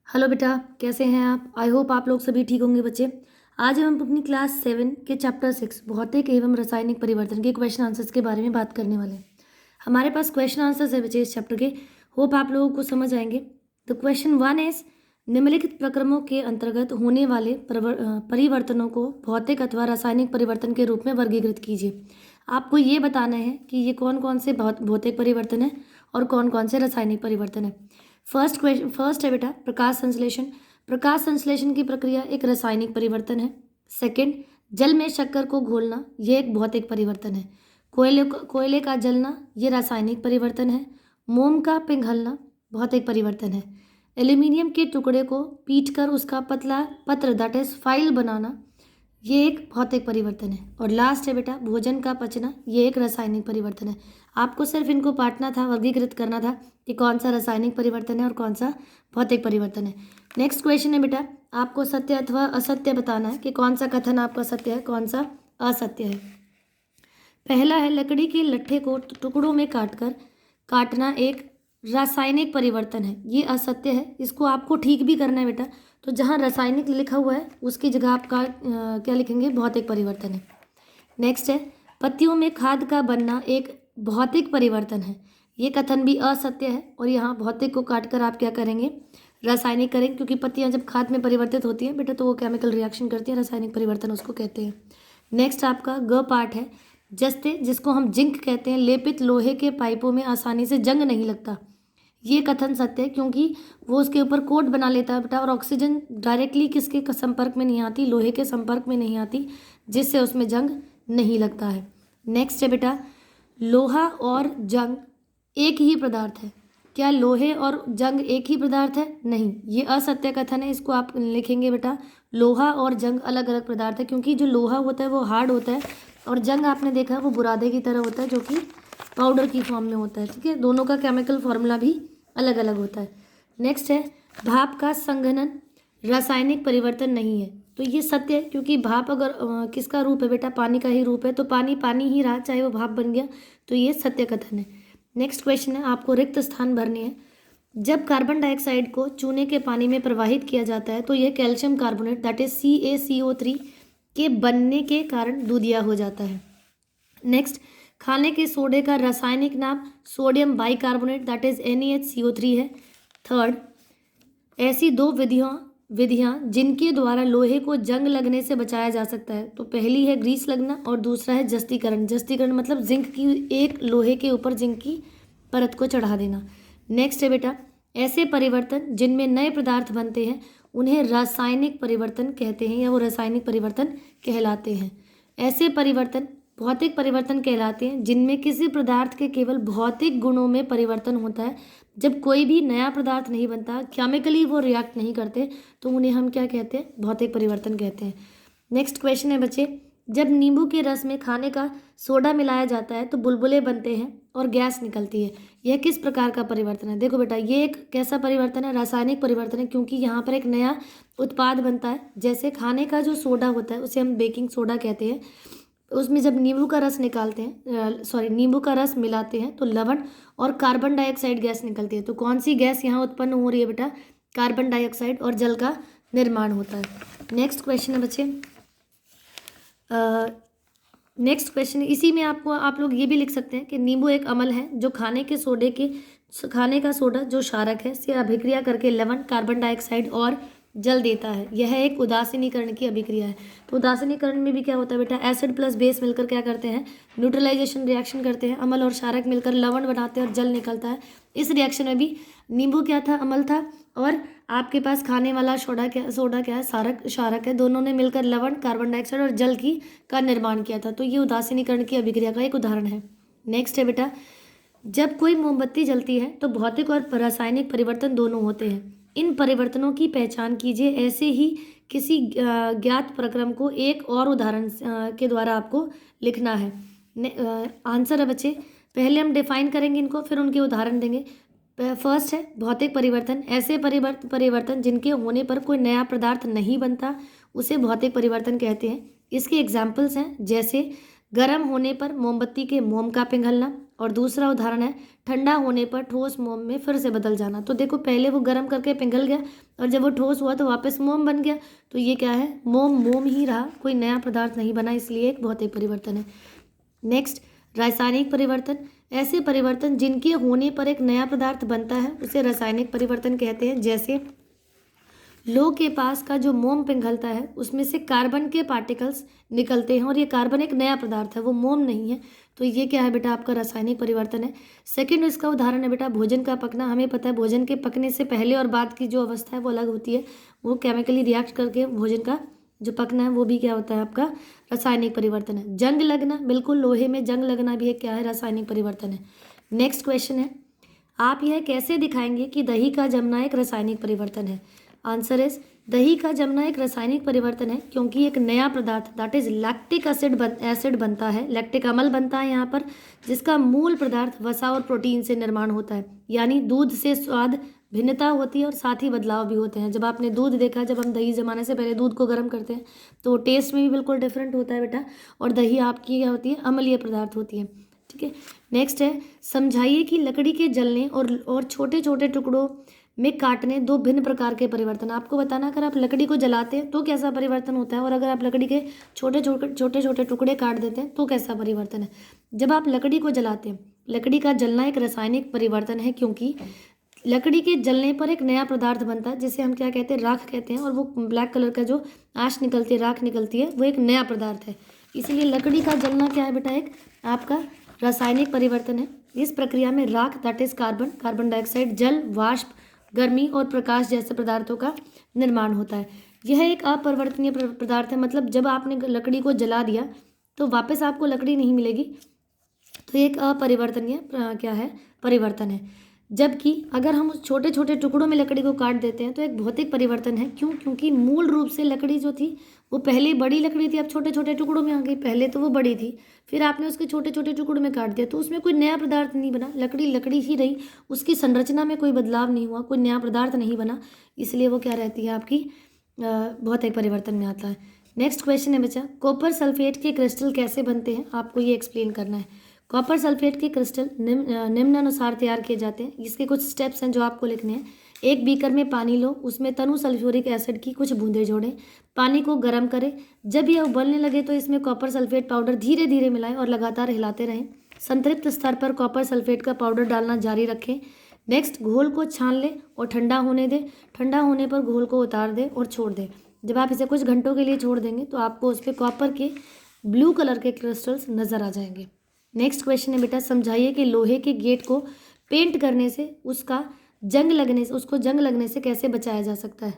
Hello बेटा, कैसे हैं आप? आई होप आप लोग सभी ठीक होंगे बच्चे। आज हम अपनी क्लास 7 के चैप्टर 6 भौतिक एवं रासायनिक परिवर्तन के क्वेश्चन आंसर्स के बारे में बात करने वाले हैं। हमारे पास क्वेश्चन आंसर्स है बच्चे इस चैप्टर के। होप आप लोगों को समझ आएंगे। तो क्वेश्चन 1 इज निम्नलिखित प्रक्रमों के अंतर्गत होने वाले परिवर्तनों को भौतिक अथवा रासायनिक परिवर्तन के रूप में वर्गीकृत कीजिए। आपको ये बताना है कि ये कौन कौन से भौतिक परिवर्तन है और कौन कौन से रासायनिक परिवर्तन है। फर्स्ट है बेटा प्रकाश संश्लेषण। प्रकाश संश्लेषण की प्रक्रिया एक रासायनिक परिवर्तन है। सेकंड, जल में शक्कर को घोलना, यह एक भौतिक परिवर्तन है। कोयले का जलना, यह रासायनिक परिवर्तन है। मोम का पिघलना भौतिक परिवर्तन है। एल्यूमिनियम के टुकड़े को पीटकर उसका पतला पत्र दैट इज फाइल बनाना, ये एक भौतिक परिवर्तन है। और लास्ट है बेटा भोजन का पचना, ये एक रासायनिक परिवर्तन है। आपको सिर्फ इनको बांटना था, वर्गीकृत करना था कि कौन सा रासायनिक परिवर्तन है और कौन सा भौतिक परिवर्तन है। नेक्स्ट क्वेश्चन है बेटा, आपको सत्य अथवा असत्य बताना है कि कौन सा कथन आपका सत्य है, कौन सा असत्य है। पहला है लकड़ी के लट्ठे को टुकड़ों में काटना एक रासायनिक परिवर्तन है, ये असत्य है। इसको आपको ठीक भी करना है बेटा। तो जहाँ रासायनिक लिखा हुआ है उसकी जगह आप क्या लिखेंगे, भौतिक परिवर्तन है। नेक्स्ट है पत्तियों में खाद का बनना एक भौतिक परिवर्तन है, ये कथन भी असत्य है। और यहाँ भौतिक को काटकर आप क्या करेंगे, रासायनिक करेंगे, क्योंकि पत्तियाँ जब खाद में परिवर्तित होती हैं बेटा तो वो केमिकल रिएक्शन करती हैं, रासायनिक परिवर्तन उसको कहते हैं। नेक्स्ट आपका ग पार्ट है जस्ते, जिसको हम जिंक कहते हैं, लेपित लोहे के पाइपों में आसानी से जंग नहीं लगता, ये कथन सत्य है, क्योंकि वो उसके ऊपर कोट बना लेता है बेटा। और ऑक्सीजन डायरेक्टली किसके संपर्क में नहीं आती, लोहे के संपर्क में नहीं आती, जिससे उसमें जंग नहीं लगता है। नेक्स्ट है बेटा लोहा और जंग एक ही पदार्थ है। क्या लोहे और जंग एक ही पदार्थ है? नहीं, ये असत्य कथन है। इसको आप लिखेंगे बेटा लोहा और जंग अलग अलग पदार्थ है, क्योंकि जो लोहा होता है वो हार्ड होता है और जंग आपने देखा है वो बुरादे की तरह होता है, जो कि पाउडर की फॉर्म में होता है। ठीक है, दोनों का केमिकल फॉर्मूला भी अलग अलग होता है। नेक्स्ट है भाप का संघनन रासायनिक परिवर्तन नहीं है, तो ये सत्य है, क्योंकि भाप अगर किसका रूप है बेटा, पानी का ही रूप है, तो पानी पानी ही रहा, चाहे वो भाप बन गया, तो ये सत्य कथन है। नेक्स्ट क्वेश्चन है, आपको रिक्त स्थान भरने हैं। जब कार्बन डाइऑक्साइड को चूने के पानी में प्रवाहित किया जाता है तो यह calcium carbonate that is CaCO3 के बनने के कारण दूधिया हो जाता है। नेक्स्ट खाने के सोडे का रासायनिक नाम sodium bicarbonate that is NaHCO3 है। थर्ड, ऐसी दो विधियां जिनके द्वारा लोहे को जंग लगने से बचाया जा सकता है, तो पहली है ग्रीस लगना और दूसरा है जस्तीकरण। जस्तीकरण मतलब जिंक की एक लोहे के ऊपर जिंक की परत को चढ़ा देना। नेक्स्ट है बेटा ऐसे परिवर्तन जिनमें नए पदार्थ बनते हैं उन्हें रासायनिक परिवर्तन कहते हैं, या वो रासायनिक परिवर्तन कहलाते हैं। ऐसे परिवर्तन भौतिक परिवर्तन कहलाते हैं जिनमें किसी पदार्थ के केवल भौतिक गुणों में परिवर्तन होता है। जब कोई भी नया पदार्थ नहीं बनता, केमिकली वो रिएक्ट नहीं करते, तो उन्हें हम क्या कहते हैं, भौतिक परिवर्तन कहते हैं। नेक्स्ट क्वेश्चन है बच्चे, जब नींबू के रस में खाने का सोडा मिलाया जाता है तो बुलबुले बनते हैं और गैस निकलती है, यह किस प्रकार का परिवर्तन है? देखो बेटा ये एक कैसा परिवर्तन है, रासायनिक परिवर्तन है, क्योंकि यहाँ पर एक नया उत्पाद बनता है। जैसे खाने का जो सोडा होता है उसे हम बेकिंग सोडा कहते हैं, उसमें जब नींबू का रस निकालते हैं नींबू का रस मिलाते हैं तो लवण और कार्बन डाइऑक्साइड गैस निकलती है। तो कौन सी गैस यहाँ उत्पन्न हो रही है बेटा, कार्बन डाइऑक्साइड, और जल का निर्माण होता है। नेक्स्ट क्वेश्चन है बच्चे, नेक्स्ट क्वेश्चन इसी में आप लोग ये भी लिख सकते हैं कि नींबू एक अम्ल है जो खाने का सोडा जो क्षारक है से अभिक्रिया करके लवण, कार्बन डाइऑक्साइड और जल देता है। यह एक उदासीनीकरण की अभिक्रिया है। तो उदासीनीकरण में भी क्या होता है बेटा, एसिड प्लस बेस मिलकर क्या करते हैं, न्यूट्रलाइजेशन रिएक्शन करते हैं, अम्ल और क्षारक मिलकर लवण बनाते हैं और जल निकलता है। इस रिएक्शन में भी नींबू क्या था, अम्ल था, और आपके पास खाने वाला सोडा क्या है, क्षारक है। दोनों ने मिलकर लवण, कार्बन डाइऑक्साइड और जल का निर्माण किया था। तो ये उदासीनीकरण की अभिक्रिया का एक उदाहरण है। नेक्स्ट है बेटा, जब कोई मोमबत्ती जलती है तो भौतिक और रासायनिक परिवर्तन दोनों होते हैं। इन परिवर्तनों की पहचान कीजिए। ऐसे ही किसी ज्ञात प्रक्रम को एक और उदाहरण के द्वारा आपको लिखना है। आंसर है बच्चे, पहले हम डिफाइन करेंगे इनको, फिर उनके उदाहरण देंगे। फर्स्ट है भौतिक परिवर्तन, ऐसे परिवर्तन जिनके होने पर कोई नया पदार्थ नहीं बनता उसे भौतिक परिवर्तन कहते हैं। इसके एग्जाम्पल्स हैं, जैसे गर्म होने पर मोमबत्ती के मोम का पिघलना, और दूसरा उदाहरण है ठंडा होने पर ठोस मोम में फिर से बदल जाना। तो देखो पहले वो गर्म करके पिघल गया और जब वो ठोस हुआ तो वापस मोम बन गया। तो ये क्या है, मोम मोम ही रहा, कोई नया पदार्थ नहीं बना, इसलिए एक भौतिक परिवर्तन है। नेक्स्ट, रासायनिक परिवर्तन। ऐसे परिवर्तन जिनके होने पर एक नया पदार्थ बनता है उसे रासायनिक परिवर्तन कहते हैं। जैसे लोह के पास का जो मोम पिघलता है उसमें से कार्बन के पार्टिकल्स निकलते हैं और ये कार्बन एक नया पदार्थ है, वो मोम नहीं है। तो ये क्या है बेटा, आपका रासायनिक परिवर्तन है। सेकंड इसका उदाहरण है बेटा भोजन का पकना। हमें पता है भोजन के पकने से पहले और बाद की जो अवस्था है वो अलग होती है, वो केमिकली रिएक्ट करके भोजन का जो पकना है वो भी क्या होता है, आपका रासायनिक परिवर्तन है। जंग लगना, बिल्कुल लोहे में जंग लगना भी एक क्या है, रासायनिक परिवर्तन है। नेक्स्ट क्वेश्चन है, आप यह कैसे दिखाएंगे कि दही का जमना एक रासायनिक परिवर्तन है। आंसर इज, दही का जमना एक रासायनिक परिवर्तन है क्योंकि एक नया पदार्थ दैट इज लैक्टिक एसिड बनता है, लैक्टिक अम्ल बनता है यहाँ पर, जिसका मूल पदार्थ वसा और प्रोटीन से निर्माण होता है। यानी दूध से स्वाद भिन्नता होती है और साथ ही बदलाव भी होते हैं। जब आपने दूध देखा, जब हम दही जमाने से पहले दूध को गर्म करते हैं तो टेस्ट में भी बिल्कुल डिफरेंट होता है बेटा, और दही आपकी क्या होती है, अम्लीय पदार्थ होती है। ठीक है, नेक्स्ट है, समझाइए कि लकड़ी के जलने और छोटे छोटे टुकड़ों में काटने दो भिन्न प्रकार के परिवर्तन। आपको बताना, अगर आप लकड़ी को जलाते हैं तो कैसा परिवर्तन होता है, और अगर आप लकड़ी के छोटे छोटे टुकड़े काट देते हैं तो कैसा परिवर्तन है। जब आप लकड़ी को जलाते हैं, लकड़ी का जलना एक रासायनिक परिवर्तन है क्योंकि लकड़ी के जलने पर एक नया पदार्थ बनता है जिसे हम क्या कहते हैं, राख कहते हैं, और वो ब्लैक कलर का जो आश निकलती है, राख निकलती है, वो एक नया पदार्थ है। इसीलिए लकड़ी का जलना क्या है बेटा, एक आपका रासायनिक परिवर्तन है। इस प्रक्रिया में राख दैट इज कार्बन डाइऑक्साइड, जल, वाष्प, गर्मी और प्रकाश जैसे पदार्थों का निर्माण होता है। यह एक अपरिवर्तनीय पदार्थ है, मतलब जब आपने लकड़ी को जला दिया तो वापस आपको लकड़ी नहीं मिलेगी, तो एक अपरिवर्तनीय क्या है, परिवर्तन है। जबकि अगर हम उस छोटे छोटे टुकड़ों में लकड़ी को काट देते हैं तो एक भौतिक परिवर्तन है। क्यों? क्योंकि मूल रूप से लकड़ी जो थी वो पहले बड़ी लकड़ी थी, अब छोटे छोटे टुकड़ों में आ गई। पहले तो वो बड़ी थी, फिर आपने उसके छोटे छोटे टुकड़ों में काट दिया, तो उसमें कोई नया पदार्थ नहीं बना, लकड़ी लकड़ी ही रही, उसकी संरचना में कोई बदलाव नहीं हुआ, कोई नया पदार्थ नहीं बना, इसलिए वो क्या रहती है, आपकी भौतिक परिवर्तन में आता है। नेक्स्ट क्वेश्चन है बच्चा, कॉपर सल्फेट के क्रिस्टल कैसे बनते हैं, आपको ये एक्सप्लेन करना है। कॉपर सल्फेट के क्रिस्टल निम्नानुसार तैयार किए जाते हैं। इसके कुछ स्टेप्स हैं जो आपको लिखने हैं। एक बीकर में पानी लो, उसमें तनु सल्फ्यूरिक एसिड की कुछ बूंदें जोड़ें, पानी को गर्म करें। जब यह उबलने लगे तो इसमें कॉपर सल्फेट पाउडर धीरे धीरे मिलाएं और लगातार हिलाते रहें। संतृप्त स्तर पर कॉपर सल्फेट का पाउडर डालना जारी रखें। नेक्स्ट, घोल को छान लें और ठंडा होने दें। ठंडा होने पर घोल को उतार दें और छोड़ दें। जब आप इसे कुछ घंटों के लिए छोड़ देंगे तो आपको उस पर कॉपर के ब्लू कलर के क्रिस्टल्स नज़र आ जाएंगे। नेक्स्ट क्वेश्चन है बेटा, समझाइए कि लोहे के गेट को पेंट करने से उसको जंग लगने से कैसे बचाया जा सकता है।